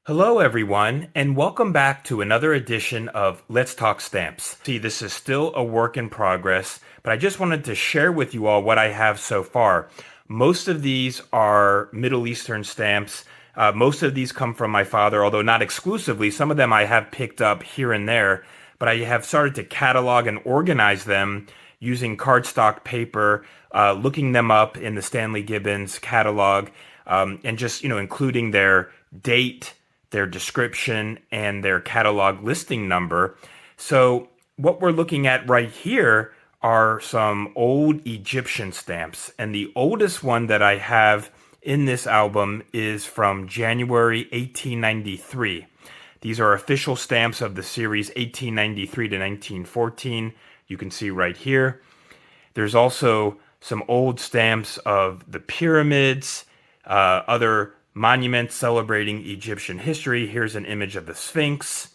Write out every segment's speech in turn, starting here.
Hello, everyone, and welcome back to another edition of Let's Talk Stamps. See, this is still a work in progress, but I just wanted to share with you all what I have so far. Most of these are Middle Eastern stamps. Most of these come from my father, although not exclusively. Some of them I have picked up here and there, but I have started to catalog and organize them using cardstock paper, looking them up in the Stanley Gibbons catalog, and just, including their date, their description, and their catalog listing number. So what we're looking at right here are some old Egyptian stamps. And the oldest one that I have in this album is from January 1893. These are official stamps of the series 1893 to 1914. You can see right here. There's also some old stamps of the pyramids, other monuments celebrating Egyptian history. Here's an image of the Sphinx.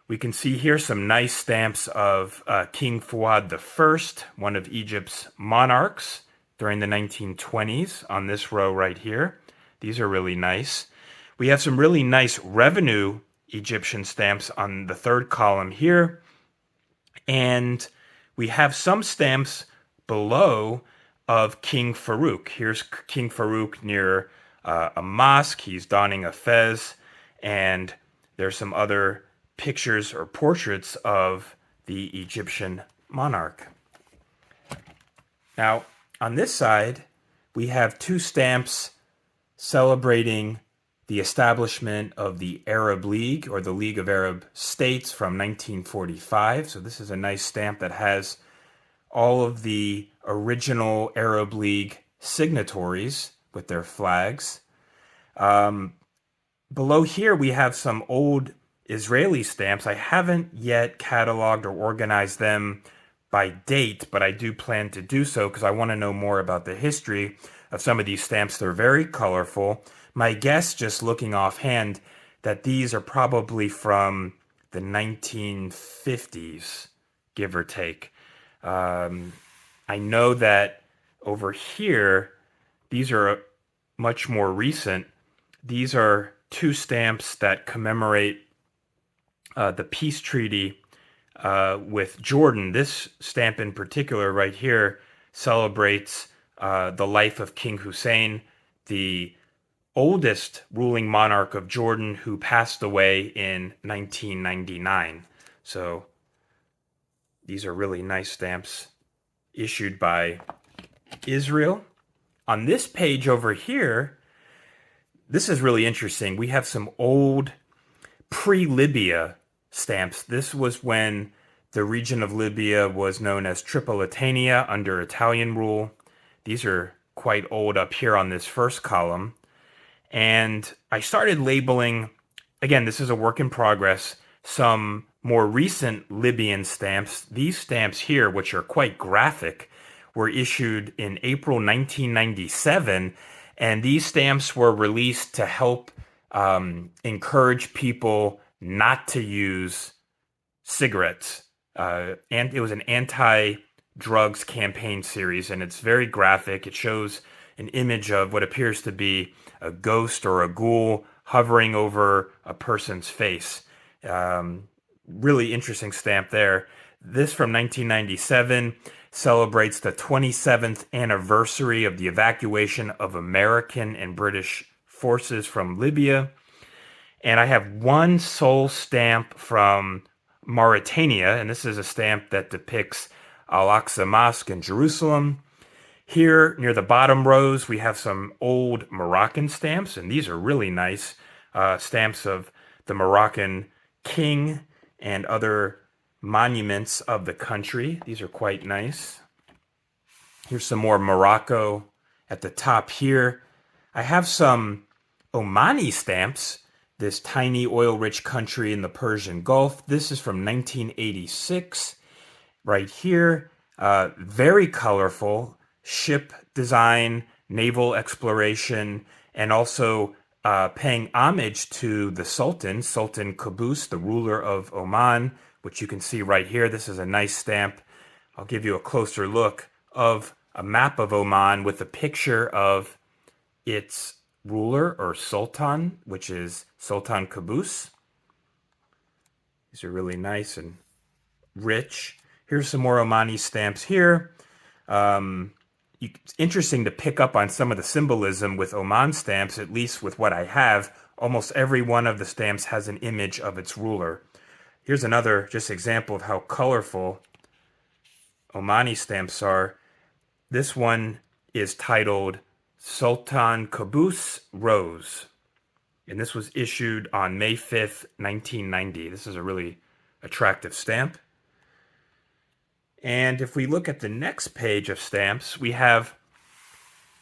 We can see here some nice stamps of King Fuad I, one of Egypt's monarchs during the 1920s on this row right here. These are really nice. We have some really nice revenue Egyptian stamps on the third column here. And we have some stamps below of King Farouk. Here's King Farouk near a mosque. He's donning a fez, and there's some other pictures or portraits of the Egyptian monarch. Now, on this side, we have two stamps celebrating the establishment of the Arab League, or the League of Arab States, from 1945. So this is a nice stamp that has all of the original Arab League signatories with their flags. Below here, we have some old Israeli stamps. I haven't yet cataloged or organized them by date, but I do plan to do so because I want to know more about the history of some of these stamps. They're very colorful. My guess, just looking offhand, that these are probably from the 1950s, give or take. I know that over here, these are much more recent. These are two stamps that commemorate the peace treaty with Jordan. This stamp in particular right here celebrates the life of King Hussein, the oldest ruling monarch of Jordan, who passed away in 1999. So these are really nice stamps issued by Israel. On this page over here, this is really interesting. We have some old pre-Libya stamps. This was when the region of Libya was known as Tripolitania under Italian rule. These are quite old up here on this first column. And I started labeling, again, this is a work in progress, some more recent Libyan stamps. These stamps here, which are quite graphic, were issued in April 1997, and these stamps were released to help encourage people not to use cigarettes. And it was an anti-drugs campaign series, and it's very graphic. It shows an image of what appears to be a ghost or a ghoul hovering over a person's face. Really interesting stamp there. This from 1997 celebrates the 27th anniversary of the evacuation of American and British forces from Libya. And I have one sole stamp from Mauritania, and this is a stamp that depicts Al-Aqsa Mosque in Jerusalem. Here, near the bottom rows, we have some old Moroccan stamps, and these are really nice stamps of the Moroccan king and other monuments of the country. These are quite nice. Here's some more Morocco at the top here. I have some Omani stamps, this tiny oil-rich country in the Persian Gulf. This is from 1986. Right here, very colorful, ship design, naval exploration, and also paying homage to the Sultan Qaboos, the ruler of Oman, which you can see right here. This is a nice stamp. I'll give you a closer look of a map of Oman with a picture of its ruler or sultan, which is Sultan Qaboos. These are really nice and rich. Here's some more Omani stamps here. It's interesting to pick up on some of the symbolism with Oman stamps, at least with what I have. Almost every one of the stamps has an image of its ruler. Here's another just example of how colorful Omani stamps are. This one is titled Sultan Qaboos Rose. And this was issued on May 5th, 1990. This is a really attractive stamp. And if we look at the next page of stamps, we have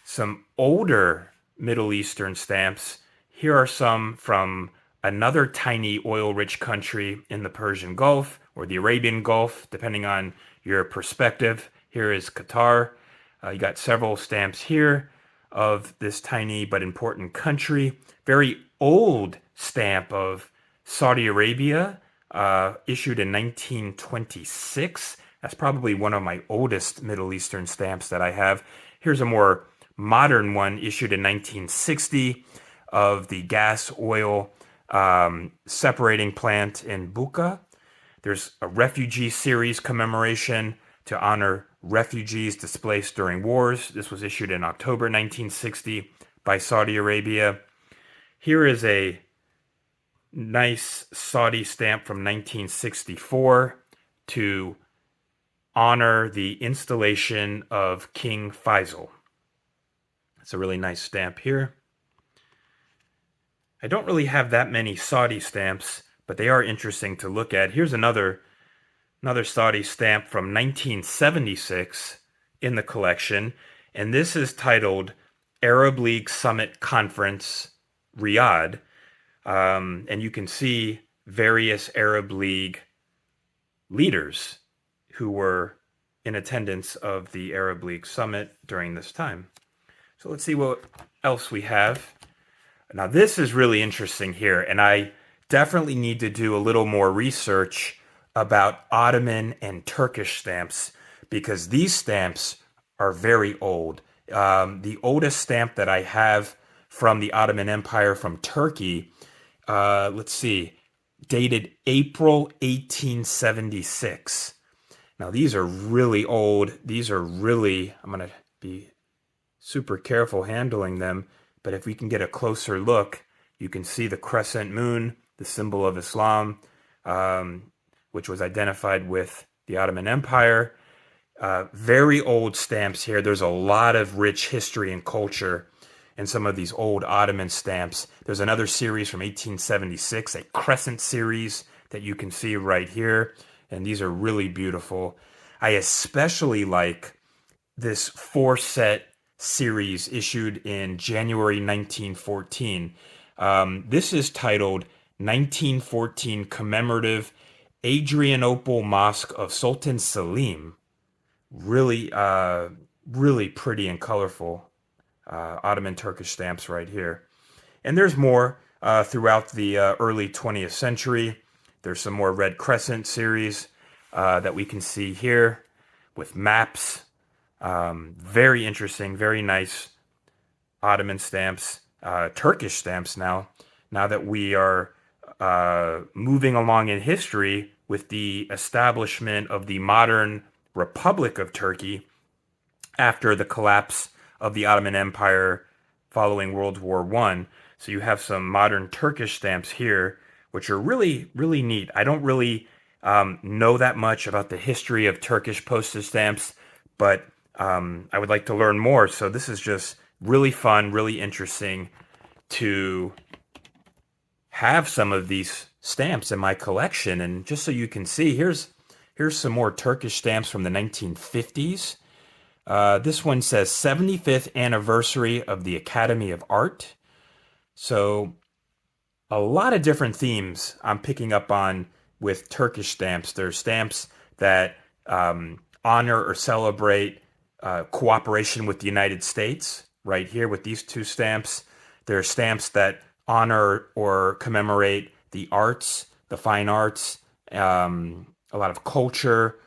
some older Middle Eastern stamps. Here are some from another tiny oil-rich country in the Persian Gulf or the Arabian Gulf, depending on your perspective. Here is Qatar. You got several stamps here of this tiny but important country. Very old stamp of Saudi Arabia, issued in 1926. That's probably one of my oldest Middle Eastern stamps that I have. Here's a more modern one issued in 1960 of the gas oil separating plant in Buka. There's a refugee series commemoration to honor refugees displaced during wars. This was issued in October 1960 by Saudi Arabia. Here is a nice Saudi stamp from 1964 to honor the installation of King Faisal. It's a really nice stamp here. I don't really have that many Saudi stamps, but they are interesting to look at. Here's another Saudi stamp from 1976 in the collection, and this is titled Arab League Summit Conference, Riyadh. And you can see various Arab League leaders who were in attendance of the Arab League Summit during this time. So let's see what else we have. Now this is really interesting here, and I definitely need to do a little more research about Ottoman and Turkish stamps because these stamps are very old. The oldest stamp that I have from the Ottoman Empire from Turkey, let's see, dated April 1876. Now these are really old. These are really, I'm going to be super careful handling them, but if we can get a closer look, you can see the crescent moon, the symbol of Islam, which was identified with the Ottoman Empire. Very old stamps here. There's a lot of rich history and culture in some of these old Ottoman stamps. There's another series from 1876, a crescent series that you can see right here, and these are really beautiful. I especially like this 4-set series issued in January 1914. This is titled 1914 Commemorative Adrianople Mosque of Sultan Selim. Really, really pretty and colorful Ottoman Turkish stamps right here. And there's more throughout the early 20th century. There's some more Red Crescent series that we can see here with maps. Very interesting, very nice Ottoman stamps, Turkish stamps now that we are moving along in history with the establishment of the modern Republic of Turkey after the collapse of the Ottoman Empire following World War I. So you have some modern Turkish stamps here, which are really, really neat. I don't really know that much about the history of Turkish postage stamps, but I would like to learn more. So this is just really fun, really interesting to have some of these stamps in my collection. And just so you can see, here's some more Turkish stamps from the 1950s. This one says 75th anniversary of the Academy of Art. So a lot of different themes I'm picking up on with Turkish stamps. There's stamps that honor or celebrate cooperation with the United States, right here with these two stamps. There are stamps that honor or commemorate the arts, the fine arts, a lot of culture,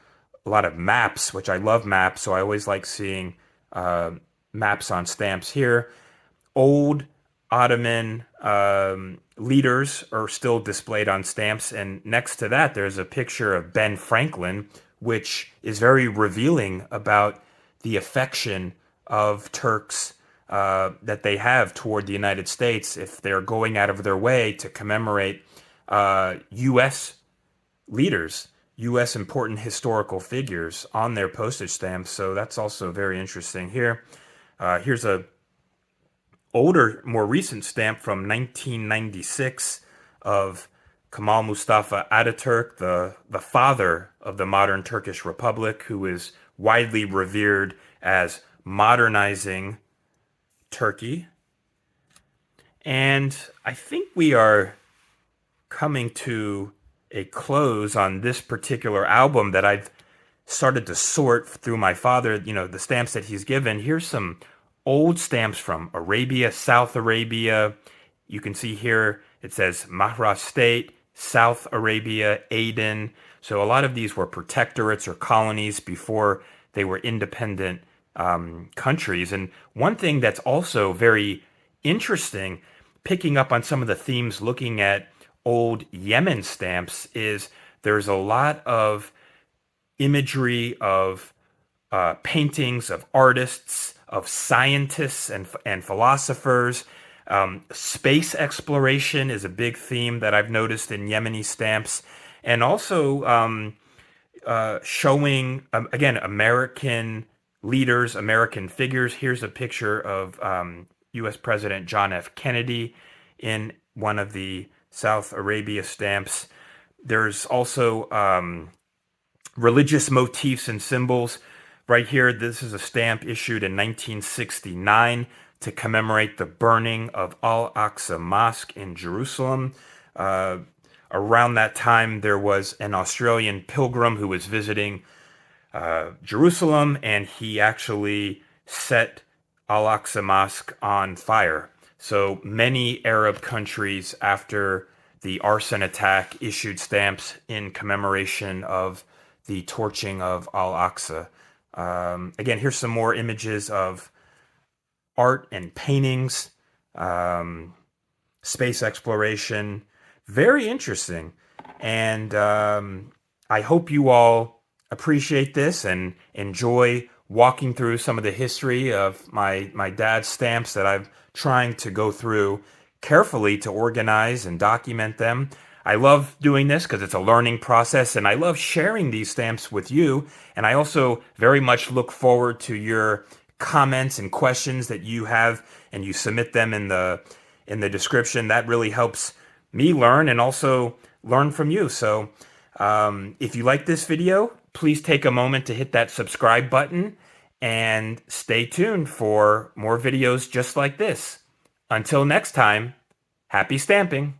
a lot of maps, which I love maps, so I always like seeing maps on stamps here. Old Ottoman leaders are still displayed on stamps. And next to that, there's a picture of Ben Franklin, which is very revealing about the affection of Turks that they have toward the United States if they're going out of their way to commemorate U.S. leaders, U.S. important historical figures on their postage stamps. So that's also very interesting here. Here's a older, more recent stamp from 1996 of Kemal Mustafa Ataturk, the father of the modern Turkish Republic, who is widely revered as modernizing Turkey. And I think we are coming to a close on this particular album that I've started to sort through my father, the stamps that he's given. Here's some old stamps from Arabia, South Arabia. You can see here it says Mahra State, South Arabia, Aden. So a lot of these were protectorates or colonies before they were independent countries. And one thing that's also very interesting, picking up on some of the themes looking at old Yemen stamps, is there's a lot of imagery of paintings of artists, of scientists and philosophers. Space exploration is a big theme that I've noticed in Yemeni stamps. And also showing, again, American leaders, American figures. Here's a picture of U.S. President John F. Kennedy in one of the South Arabia stamps. There's also religious motifs and symbols. Right here, this is a stamp issued in 1969 to commemorate the burning of Al-Aqsa Mosque in Jerusalem. Around that time, there was an Australian pilgrim who was visiting Jerusalem, and he actually set Al-Aqsa Mosque on fire. So many Arab countries, after the arson attack, issued stamps in commemoration of the torching of Al-Aqsa. Again, here's some more images of art and paintings, space exploration. Very interesting. And I hope you all appreciate this and enjoy walking through some of the history of my dad's stamps that I'm trying to go through carefully to organize and document them. I love doing this because it's a learning process, and I love sharing these stamps with you. And I also very much look forward to your comments and questions that you have, and you submit them in the description. That really helps me learn and also learn from you. So if you like this video, please take a moment to hit that subscribe button and stay tuned for more videos just like this. Until next time, happy stamping!